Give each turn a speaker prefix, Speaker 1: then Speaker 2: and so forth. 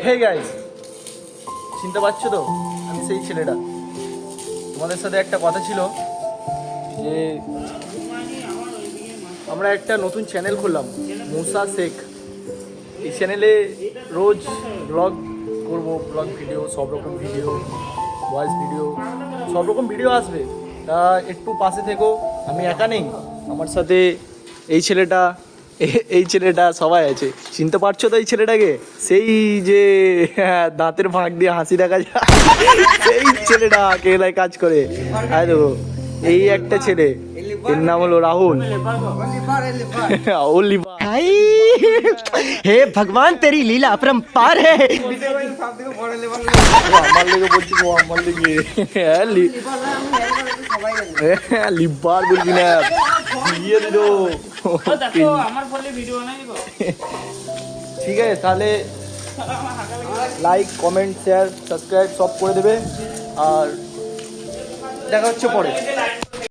Speaker 1: Hey guys, চিনতে পারছো তো? আমি সেই ছেলেটা। তোমাদের সাথে একটা কথা ছিল যে আমরা একটা নতুন চ্যানেল খুললাম, মুসা শেখ। এই চ্যানেলে রোজ ব্লগ করবো, ব্লগ ভিডিও, সব রকম ভিডিও, ভয়েস ভিডিও, সব রকম ভিডিও আসবে। তা একটু পাশে থেকো। আমি একা নেই, আমার সাথে এই ছেলেটা, এই ছেলেটা সবাই আছে। চিনতে পারছো তো এই ছেলেটাকে? সেই যে দাঁতের ফাঁক দিয়ে হাসি দেখা যায়, সেই ছেলেটা কেলায় কাজ করে। আর দেখো, এই একটা ছেলে, এর নাম হলো রাহুল।
Speaker 2: हाय हे भगवान तेरी लीला अपरंपार है।
Speaker 1: আমার লেগে বলছি, ও আমার লেগে লিবার বলবি না, দিয়ে দিল। ঠিক আছে, তাহলে লাইক, কমেন্ট, শেয়ার, সাবস্ক্রাইব সব করে দেবে। আর দেখা হচ্ছে পরে।